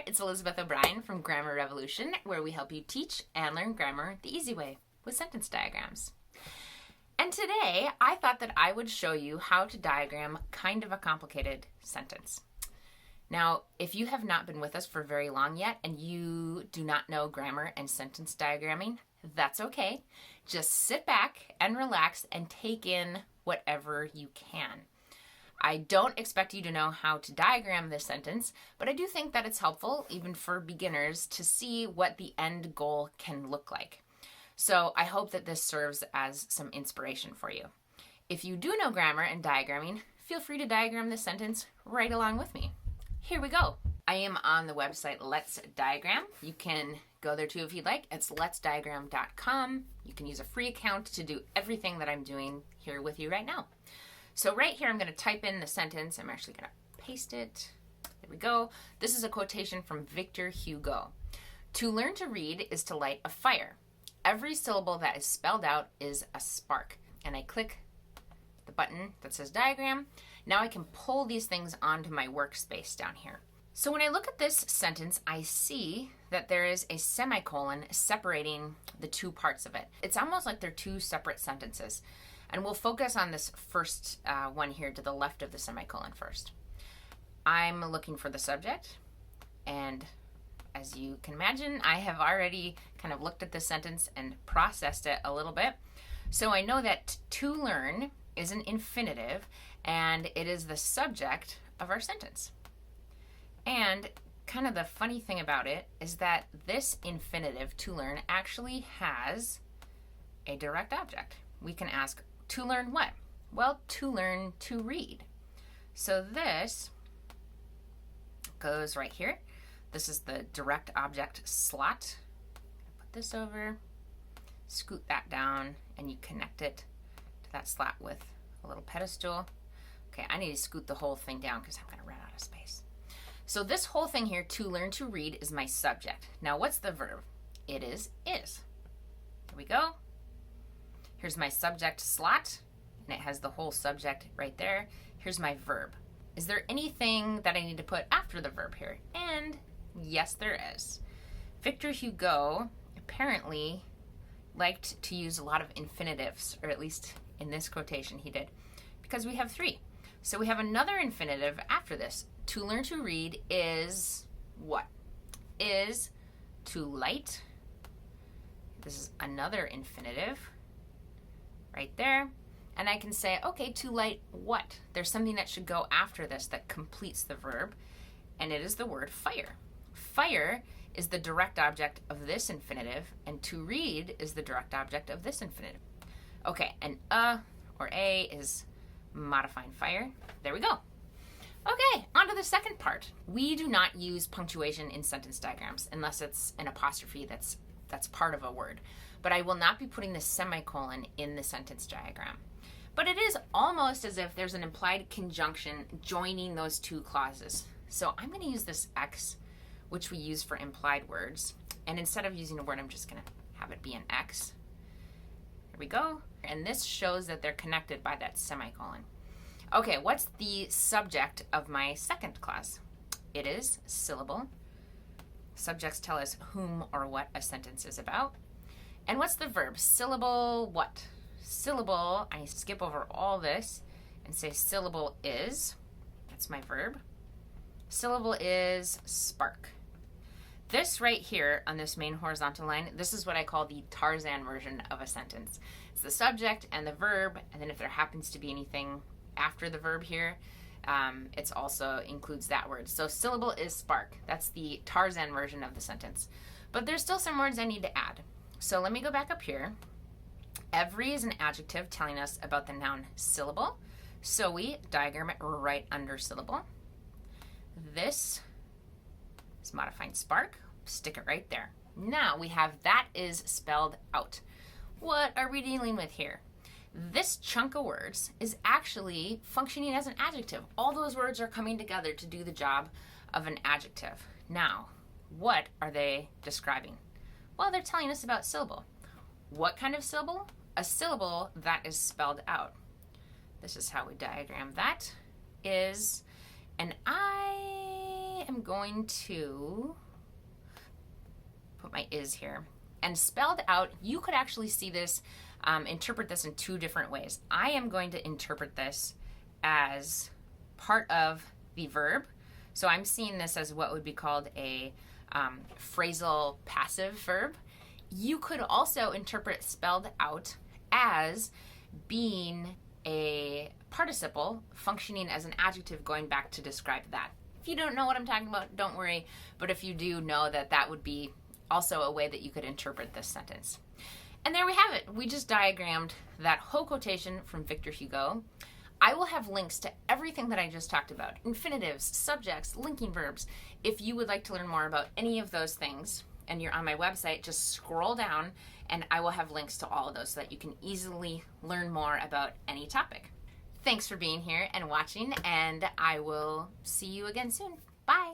it's Elizabeth O'Brien from Grammar Revolution, where we help you teach and learn grammar the easy way with sentence diagrams. And today, I thought that I would show you how to diagram kind of a complicated sentence. Now, if you have not been with us for very long yet and you do not know grammar and sentence diagramming, that's okay. Just sit back and relax and take in whatever you can. I don't expect you to know how to diagram this sentence, but I do think that it's helpful, even for beginners, to see what the end goal can look like. So I hope that this serves as some inspiration for you. If you do know grammar and diagramming, feel free to diagram this sentence right along with me. Here we go. I am on the website Let's Diagram. You can go there too if you'd like. It's letsdiagram.com. You can use a free account to do everything that I'm doing here with you right now. So right here, I'm going to type in the sentence. I'm actually going to paste it. There we go. This is a quotation from Victor Hugo. To learn to read is to light a fire. Every syllable that is spelled out is a spark. And I click the button that says diagram. Now I can pull these things onto my workspace down here. So when I look at this sentence, I see that there is a semicolon separating the two parts of it. It's almost like they're two separate sentences. And we'll focus on this first one here to the left of the semicolon first. I'm looking for the subject, and as you can imagine, I have already kind of looked at this sentence and processed it a little bit. So I know that to learn is an infinitive, and it is the subject of our sentence. And kind of the funny thing about it is that this infinitive, to learn, actually has a direct object. We can ask, to learn what? Well, to learn to read. So this goes right here. This is the direct object slot. Put this over, scoot that down, and you connect it to that slot with a little pedestal. Okay, I need to scoot the whole thing down because I'm going to run out of space. So this whole thing here, to learn to read, is my subject. Now, what's the verb? It is. Here we go. Here's my subject slot, and it has the whole subject right there. Here's my verb. Is there anything that I need to put after the verb here? And yes, there is. Victor Hugo apparently liked to use a lot of infinitives, or at least in this quotation he did, because we have three. So we have another infinitive after this. To learn to read is what? Is to light. This is another infinitive right there. And I can say, okay, to light what? There's something that should go after this that completes the verb, and it is the word fire. Fire is the direct object of this infinitive, and to read is the direct object of this infinitive. Okay, and or a is modifying fire. There we go. Okay, on to the second part. We do not use punctuation in sentence diagrams unless it's an apostrophe that's part of a word. But I will not be putting the semicolon in the sentence diagram. But it is almost as if there's an implied conjunction joining those two clauses. So I'm going to use this X, which we use for implied words. And instead of using a word, I'm just going to have it be an X. Here we go. And this shows that they're connected by that semicolon. Okay, what's the subject of my second clause? It is syllable. Subjects tell us whom or what a sentence is about. And what's the verb? Syllable what? Syllable, I skip over all this and say syllable is. That's my verb. Syllable is spark. This right here on this main horizontal line, this is what I call the Tarzan version of a sentence. It's the subject and the verb, and then if there happens to be anything after the verb here, it also includes that word. So syllable is spark. That's the Tarzan version of the sentence. But there's still some words I need to add. So let me go back up here. Every is an adjective telling us about the noun syllable. So we diagram it right under syllable. This is modifying spark. Stick it right there. Now we have that is spelled out. What are we dealing with here? This chunk of words is actually functioning as an adjective. All those words are coming together to do the job of an adjective. Now, what are they describing? Well, they're telling us about syllable. What kind of syllable? A syllable that is spelled out. This is how we diagram that. Is, and I am going to put my is here. And spelled out, you could actually see this, interpret this in two different ways. I am going to interpret this as part of the verb. So I'm seeing this as what would be called a phrasal passive verb. You could also interpret spelled out as being a participle functioning as an adjective going back to describe that. If you don't know what I'm talking about, don't worry. But if you do know that, that would be also a way that you could interpret this sentence. And there we have it. We just diagrammed that whole quotation from Victor Hugo. I will have links to everything that I just talked about, infinitives, subjects, linking verbs. If you would like to learn more about any of those things and you're on my website, just scroll down and I will have links to all of those so that you can easily learn more about any topic. Thanks for being here and watching, and I will see you again soon. Bye.